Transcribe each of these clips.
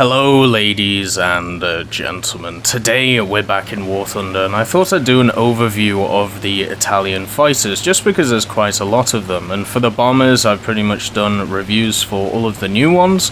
Hello ladies and gentlemen, today we're back in War Thunder and I thought I'd do an overview of the Italian fighters just because there's quite a lot of them, and for the bombers I've pretty much done reviews for all of the new ones,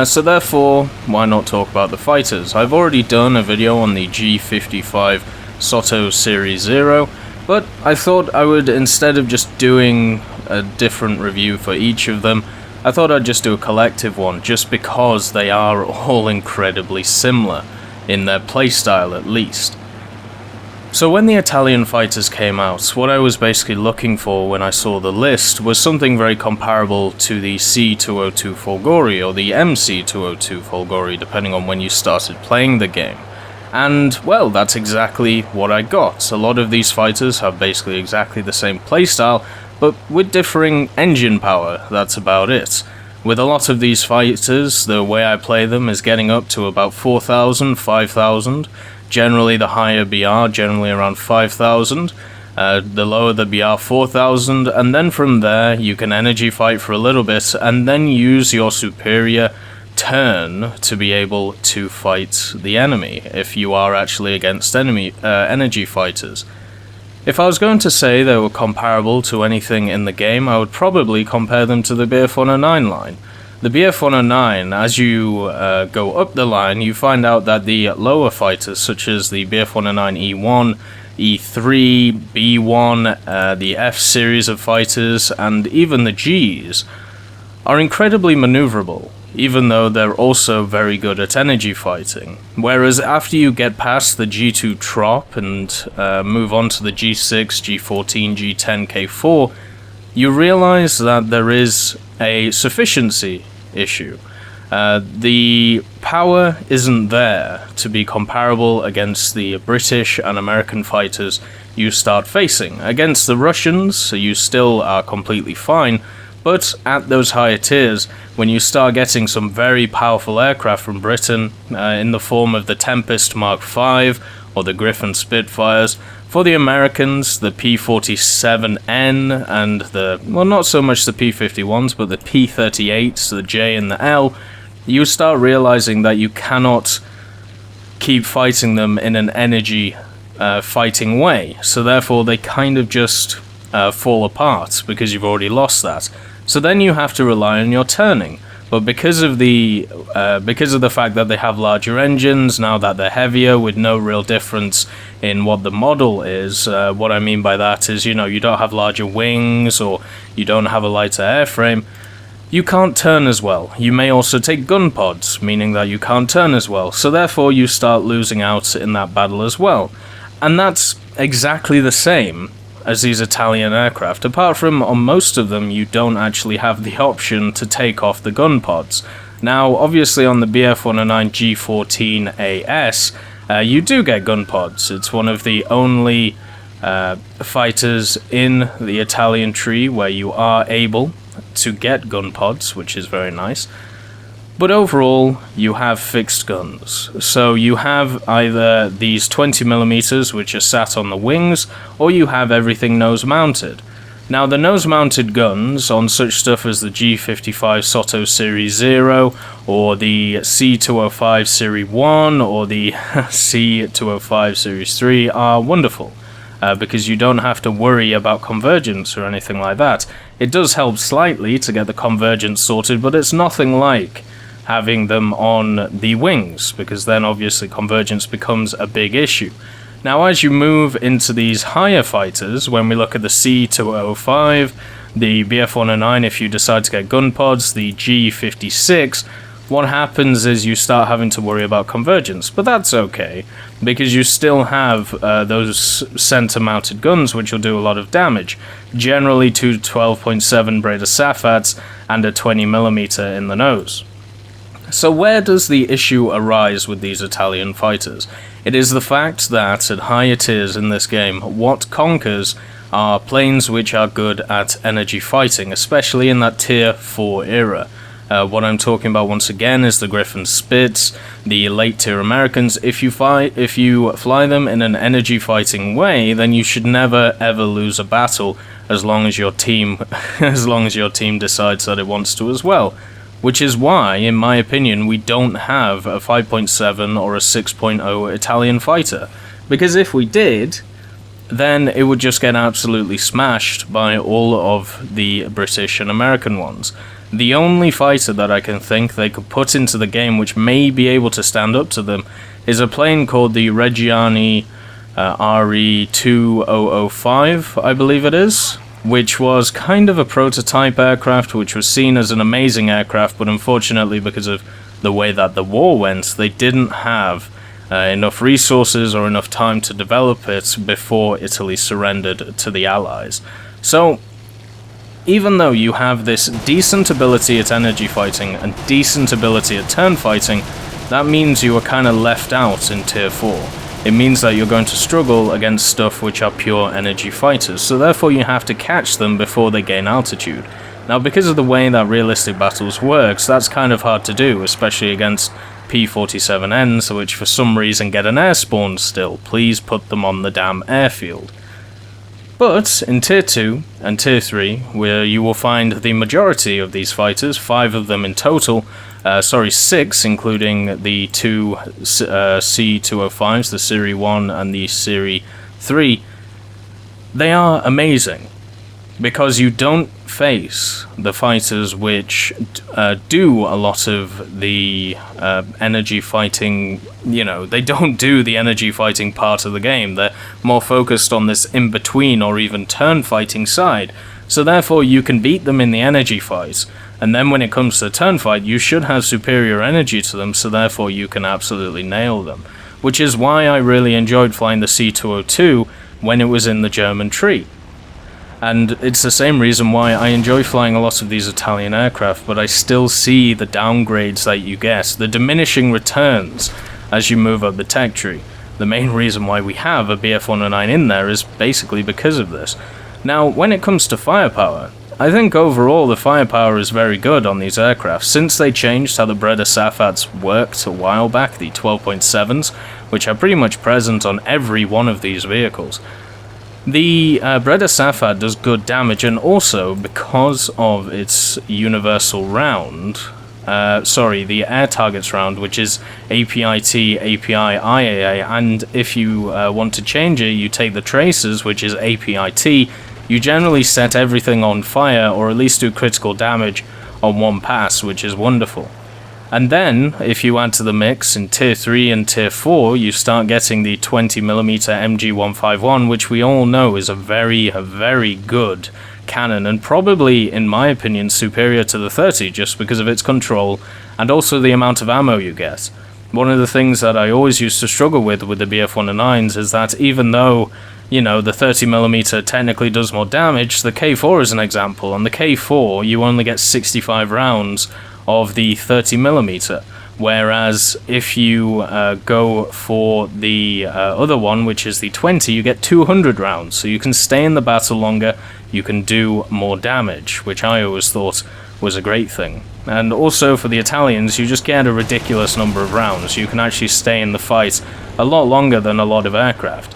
so therefore why not talk about the fighters. I've already done a video on the G55 Soto Series 0, but I thought I would, instead of just doing a different review for each of them, I thought I'd just do a collective one, just because they are all incredibly similar, in their playstyle at least. So when the Italian fighters came out, what I was basically looking for when I saw the list was something very comparable to the C202 Folgore, or the MC202 Folgore, depending on when you started playing the game. And, well, that's exactly what I got. A lot of these fighters have basically exactly the same playstyle, but with differing engine power, that's about it. With a lot of these fighters, the way I play them is getting up to about 4,000, 5,000, generally the higher BR, generally around 5,000, the lower the BR 4,000, and then from there you can energy fight for a little bit, and then use your superior turn to be able to fight the enemy, if you are actually against enemy energy fighters. If I was going to say they were comparable to anything in the game, I would probably compare them to the BF109 line. The BF109, as you go up the line, you find out that the lower fighters, such as the BF109 E1, E3, B1, the F series of fighters, and even the Gs, are incredibly maneuverable, even though they're also very good at energy fighting. Whereas after you get past the G2 Trop and move on to the G6, G14, G10, K4, you realize that there is a sufficiency issue. The power isn't there to be comparable against the British and American fighters you start facing. Against the Russians, you still are completely fine, but at those higher tiers, when you start getting some very powerful aircraft from Britain, in the form of the Tempest Mark V or the Griffin Spitfires, for the Americans, the P-47N and the, well, not so much the P-51s, but the P-38s, the J and the L, you start realizing that you cannot keep fighting them in an energy fighting way, so therefore they kind of just fall apart because you've already lost that. So then you have to rely on your turning, but because of the fact that they have larger engines, now that they're heavier with no real difference in what the model is, what I mean by that is, you know, you don't have larger wings or you don't have a lighter airframe, you can't turn as well. You may also take gun pods, meaning that you can't turn as well, so therefore you start losing out in that battle as well. And that's exactly the same as these Italian aircraft, apart from on most of them you don't actually have the option to take off the gun pods. Now obviously on the BF109 G14AS you do get gun pods. It's one of the only fighters in the Italian tree where you are able to get gun pods, which is very nice. But overall, you have fixed guns. So you have either these 20mm which are sat on the wings, or you have everything nose-mounted. Now the nose-mounted guns on such stuff as the G55 Soto Series 0, or the C205 Series 1, or the C205 Series 3 are wonderful. Because you don't have to worry about convergence or anything like that. It does help slightly to get the convergence sorted, but it's nothing like having them on the wings, because then obviously convergence becomes a big issue. Now as you move into these higher fighters, when we look at the C205, the BF109 if you decide to get gun pods, the G56, what happens is you start having to worry about convergence, but that's okay, because you still have those center-mounted guns which will do a lot of damage, generally two 12.7 Breda Safats and a 20mm in the nose. So where does the issue arise with these Italian fighters? It is the fact that at higher tiers in this game, what conquers are planes which are good at energy fighting, especially in that tier 4 era. What I'm talking about once again is the Griffin Spits, the late tier Americans. If you fly them in an energy fighting way, then you should never ever lose a battle as long as your team decides that it wants to as well. which is why, in my opinion, we don't have a 5.7 or a 6.0 Italian fighter. Because if we did, then it would just get absolutely smashed by all of the British and American ones. The only fighter that I can think they could put into the game which may be able to stand up to them is a plane called the Reggiani RE2005, I believe it is, which was kind of a prototype aircraft, which was seen as an amazing aircraft, but unfortunately because of the way that the war went, they didn't have enough resources or enough time to develop it before Italy surrendered to the Allies. So, even though you have this decent ability at energy fighting and decent ability at turn fighting, that means you are kind of left out in Tier 4. It means that you're going to struggle against stuff which are pure energy fighters, so therefore you have to catch them before they gain altitude. Now, because of the way that realistic battles works, that's kind of hard to do, especially against P-47Ns, which for some reason get an air spawn still. Please put them on the damn airfield. But in Tier 2 and Tier 3, where you will find the majority of these fighters, 5 of them in total, 6, including the 2 C205s, the Series 1 and the Series 3, they are amazing. Because you don't face the fighters which do a lot of the energy fighting, they don't do the energy fighting part of the game. They're more focused on this in-between or even turn fighting side. So therefore you can beat them in the energy fight, and then when it comes to the turn fight, you should have superior energy to them, so therefore you can absolutely nail them. Which is why I really enjoyed flying the C202 when it was in the German tree. And it's the same reason why I enjoy flying a lot of these Italian aircraft, but I still see the downgrades that you get, the diminishing returns as you move up the tech tree. The main reason why we have a BF-109 in there is basically because of this. Now, when it comes to firepower, I think overall the firepower is very good on these aircraft. Since they changed how the Breda Safats worked a while back, the 12.7s, which are pretty much present on every one of these vehicles, the Breda Safat does good damage, and also because of its universal round, the air targets round, which is API-T, API-IAA, and if you want to change it, you take the tracers, which is API-T, you generally set everything on fire, or at least do critical damage on one pass, which is wonderful. And then, if you add to the mix in Tier 3 and Tier 4, you start getting the 20mm MG151, which we all know is a very good cannon, and probably, in my opinion, superior to the 30, just because of its control, and also the amount of ammo you get. One of the things that I always used to struggle with the BF-109s is that even though, the 30mm technically does more damage, the K4 is an example. On the K4, you only get 65 rounds of the 30mm, whereas if you go for the other one, which is the 20, you get 200 rounds, so you can stay in the battle longer, you can do more damage, which I always thought was a great thing. And also for the Italians, you just get a ridiculous number of rounds. You can actually stay in the fight a lot longer than a lot of aircraft.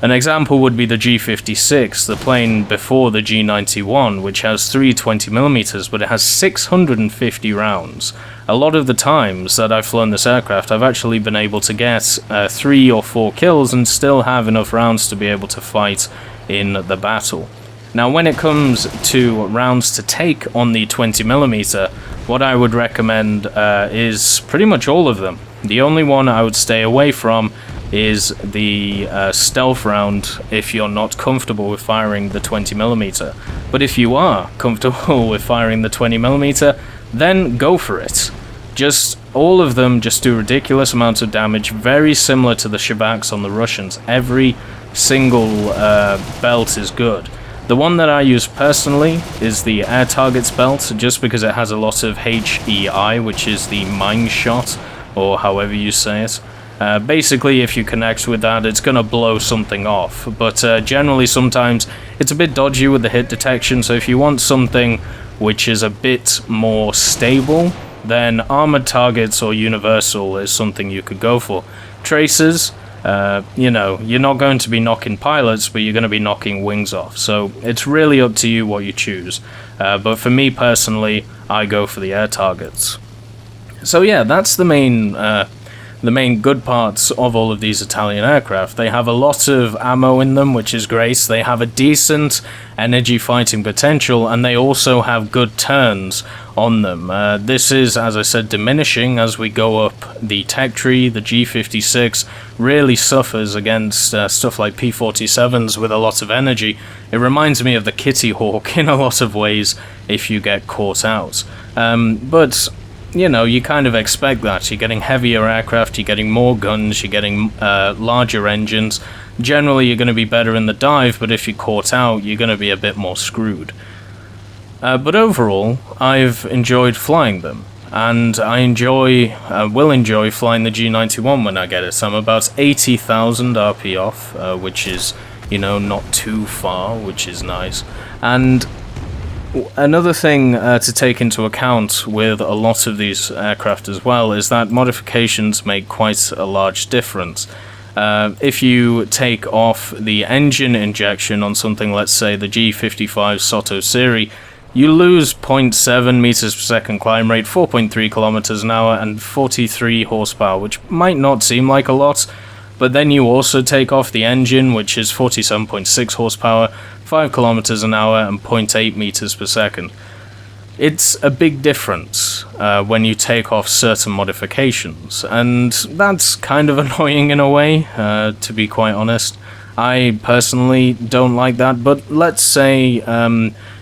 An example would be the G56, the plane before the G91, which has 320mm, but it has 650 rounds. A lot of the times that I've flown this aircraft, I've actually been able to get 3 or 4 kills and still have enough rounds to be able to fight in the battle. Now, when it comes to rounds to take on the 20mm, what I would recommend is pretty much all of them. The only one I would stay away from is the stealth round if you're not comfortable with firing the 20mm. But if you are comfortable with firing the 20mm, then go for it. Just all of them just do ridiculous amounts of damage, very similar to the Shabaks on the Russians. Every single belt is good. The one that I use personally is the Air Targets belt, just because it has a lot of HEI, which is the mine shot, or however you say it. Basically, if you connect with that, it's going to blow something off, but generally sometimes it's a bit dodgy with the hit detection, so if you want something which is a bit more stable, then Armored Targets or Universal is something you could go for. Tracers, you know, you're not going to be knocking pilots, but you're going to be knocking wings off. So it's really up to you what you choose. But for me personally, I go for the air targets. So yeah, that's the main good parts of all of these Italian aircraft. They have a lot of ammo in them, which is great. They have a decent energy fighting potential, and they also have good turns on them. This is, as I said, diminishing as we go up the tech tree. The G56 really suffers against stuff like P-47s with a lot of energy. It reminds me of the Kitty Hawk in a lot of ways if you get caught out. But you know, you kind of expect that. You're getting heavier aircraft, you're getting more guns, you're getting larger engines. Generally, you're going to be better in the dive, but if you're caught out, you're going to be a bit more screwed. But overall, I've enjoyed flying them, and I will enjoy flying the G91 when I get it. So I'm about 80,000 RP off, which is, you know, not too far, which is nice. And another thing to take into account with a lot of these aircraft as well is that modifications make quite a large difference. If you take off the engine injection on something, let's say the G55 Soto Series, you lose 0.7 meters per second climb rate, 4.3 kilometers an hour, and 43 horsepower, which might not seem like a lot, but then you also take off the engine, which is 47.6 horsepower, 5 kilometers an hour, and 0.8 meters per second. It's a big difference when you take off certain modifications, and that's kind of annoying in a way, to be quite honest. I personally don't like that, but let's say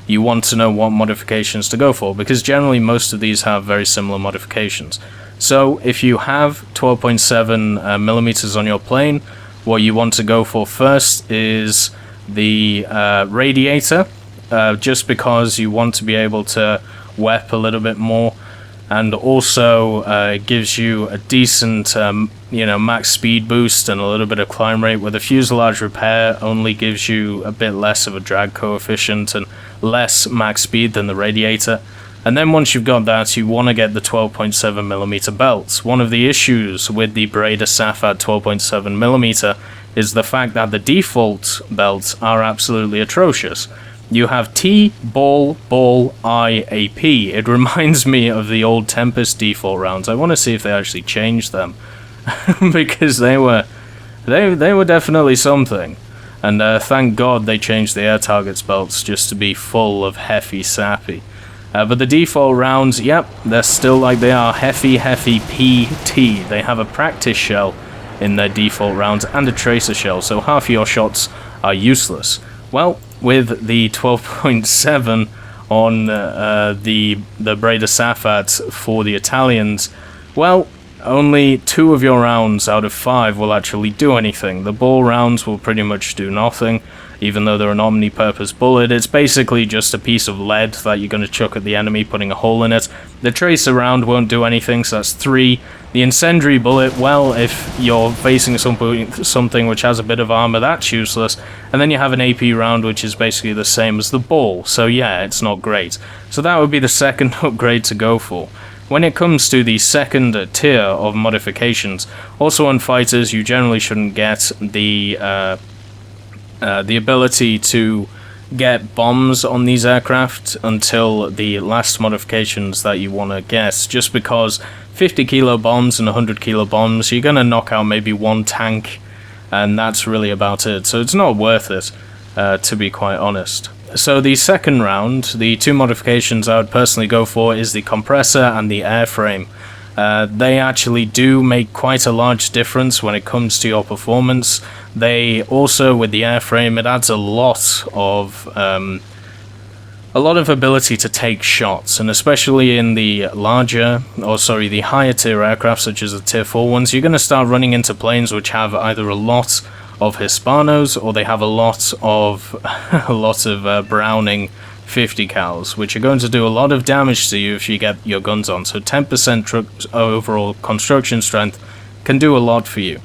you want to know what modifications to go for, because generally most of these have very similar modifications. So if you have 12.7 millimeters on your plane, what you want to go for first is the radiator, just because you want to be able to WEP a little bit more, and also it gives you a decent max speed boost and a little bit of climb rate, where the fuselage repair only gives you a bit less of a drag coefficient and less max speed than the radiator. And then once you've got that, you want to get the 12.7mm belts. One of the issues with the Breda Safat 12.7mm is the fact that the default belts are absolutely atrocious. You have T, ball, ball, I, AP. It reminds me of the old Tempest default rounds. I want to see if they actually changed them, because they were definitely something. And thank God they changed the air targets belts just to be full of Heffy Sappy. But the default rounds, yep, they're still like they are, Heffy PT. They have a practice shell in their default rounds and a tracer shell, so half of your shots are useless. Well, with the 12.7 on the Breda Safat for the Italians, well, only 2 of your rounds out of 5 will actually do anything. The ball rounds will pretty much do nothing, even though they're an omni-purpose bullet. It's basically just a piece of lead that you're going to chuck at the enemy, putting a hole in it. The tracer round won't do anything, so that's 3. The incendiary bullet, well, if you're facing something which has a bit of armor, that's useless. And then you have an AP round, which is basically the same as the ball, so yeah, it's not great. So that would be the second upgrade to go for. When it comes to the second tier of modifications, also on fighters, you generally shouldn't get the ability to get bombs on these aircraft until the last modifications that you want to get, just because 50 kilo bombs and 100 kilo bombs, you're going to knock out maybe 1 tank, and that's really about it, so it's not worth it, to be quite honest. So the second round, the 2 modifications I would personally go for is the compressor and the airframe. They actually do make quite a large difference when it comes to your performance. They also, with the airframe, it adds a lot of ability to take shots, and especially in the the higher tier aircraft, such as the tier 4 ones, you're going to start running into planes which have either a lot of Hispanos, or they have a lot of Browning 50 cals, which are going to do a lot of damage to you if you get your guns on. So 10% overall construction strength can do a lot for you.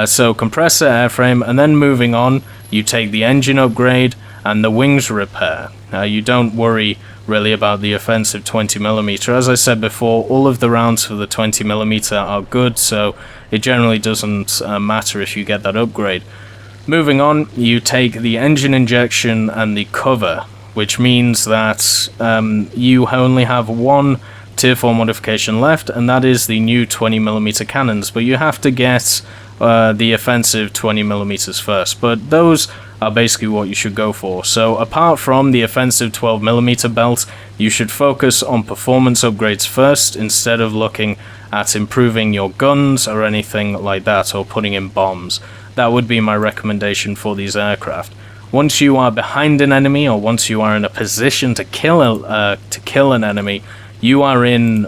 So compressor, airframe, and then moving on, you take the engine upgrade, and the wings repair. You don't worry really about the offensive 20mm. As I said before, all of the rounds for the 20mm are good, so it generally doesn't matter if you get that upgrade. Moving on, you take the engine injection and the cover, which means that you only have one Tier 4 modification left, and that is the new 20mm cannons, but you have to get the offensive 20mm first, but those are basically what you should go for. So apart from the offensive 12mm belt, you should focus on performance upgrades first, instead of looking at improving your guns or anything like that, or putting in bombs. That would be my recommendation for these aircraft. Once you are behind an enemy, or once you are in a position to kill an enemy, you are in,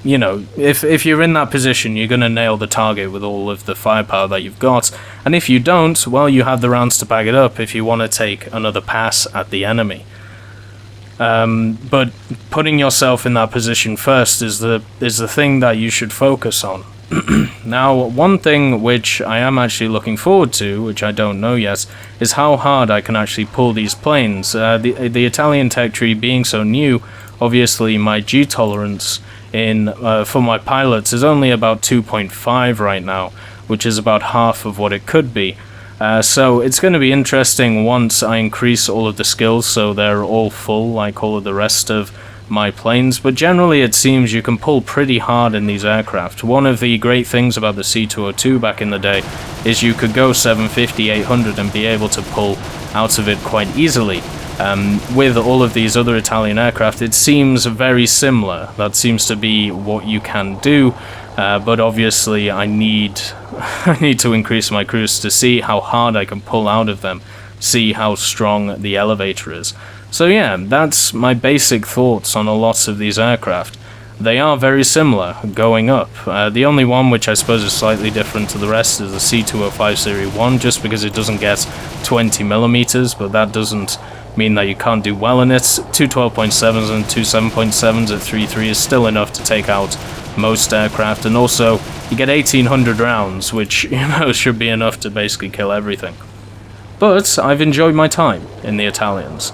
you know, if you're in that position, you're going to nail the target with all of the firepower that you've got. And if you don't, well, you have the rounds to back it up if you want to take another pass at the enemy. But putting yourself in that position first is the thing that you should focus on. Now, one thing which I am actually looking forward to, which I don't know yet, is how hard I can actually pull these planes. The Italian tech tree being so new, obviously my G tolerance for my pilots is only about 2.5 right now, which is about half of what it could be. So it's going to be interesting once I increase all of the skills so they're all full like all of the rest of my planes, but generally it seems you can pull pretty hard in these aircraft. One of the great things about the C202 back in the day is you could go 750, 800 and be able to pull out of it quite easily. With all of these other Italian aircraft, it seems very similar. That seems to be what you can do, but obviously I need to increase my cruise to see how hard I can pull out of them, see how strong the elevator is. So yeah, that's my basic thoughts on a lot of these aircraft. They are very similar, going up. The only one which I suppose is slightly different to the rest is the C205 Series 1, just because it doesn't get 20mm, but that doesn't mean that you can't do well in it. Two 12.7s and two 7.7s at 3.3 is still enough to take out most aircraft, and also you get 1800 rounds, which, you know, should be enough to basically kill everything. But I've enjoyed my time in the Italians.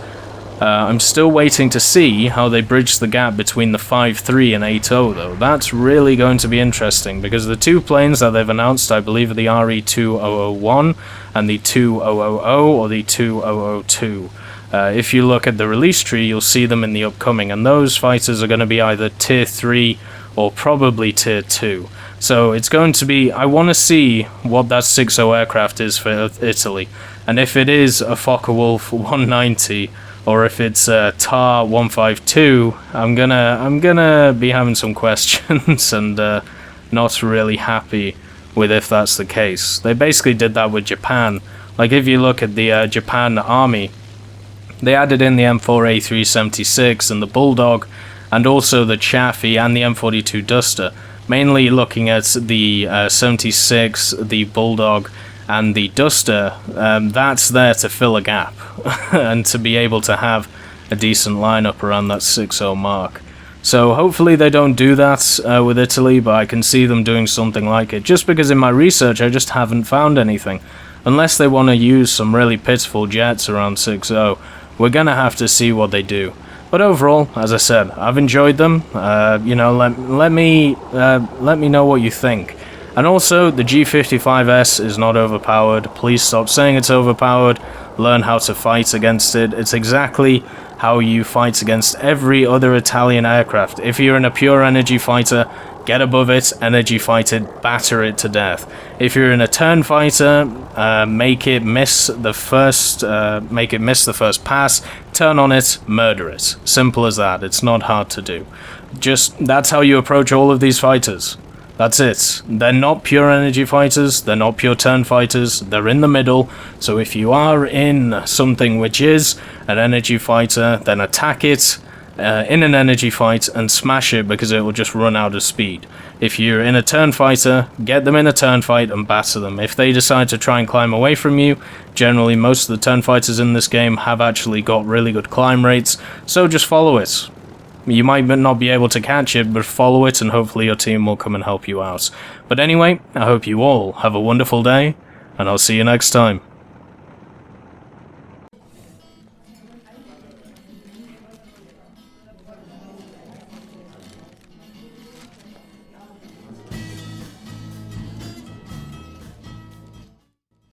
I'm still waiting to see how they bridge the gap between the 5.3 and 8.0 though. That's really going to be interesting, because the two planes that they've announced, I believe, are the RE2001 and the 2000 or the 2002. If you look at the release tree, you'll see them in the upcoming, and those fighters are going to be either Tier 3 or probably Tier 2. So it's going to be, I want to see what that 6.0 aircraft is for Italy, and if it is a Focke-Wulf 190, or if it's a TAR 152, I'm gonna be having some questions and not really happy with if that's the case. They basically did that with Japan. Like, if you look at the Japan army, they added in the M4 A376 and the Bulldog, and also the Chaffee and the M42 Duster, mainly looking at the 76, the Bulldog, and the Duster. That's there to fill a gap and to be able to have a decent lineup around that 6.0 mark. So hopefully they don't do that with Italy, but I can see them doing something like it, just because in my research I just haven't found anything. Unless they want to use some really pitiful jets around 6.0, we're gonna have to see what they do. But overall, as I said, I've enjoyed them. You know, let me know what you think. And also, the G55S is not overpowered. Please stop saying it's overpowered. Learn how to fight against it. It's exactly how you fight against every other Italian aircraft. If you're in a pure energy fighter, get above it, energy fight it, batter it to death. If you're in a turn fighter, make it miss the first pass, turn on it, murder it. Simple as that. It's not hard to do. That's how you approach all of these fighters. That's it. They're not pure energy fighters, they're not pure turn fighters, they're in the middle. So if you are in something which is an energy fighter, then attack it in an energy fight and smash it, because it will just run out of speed. If you're in a turn fighter, get them in a turn fight and batter them. If they decide to try and climb away from you, generally most of the turn fighters in this game have actually got really good climb rates, so just follow it. You might not be able to catch it, but follow it and hopefully your team will come and help you out. But anyway, I hope you all have a wonderful day, and I'll see you next time.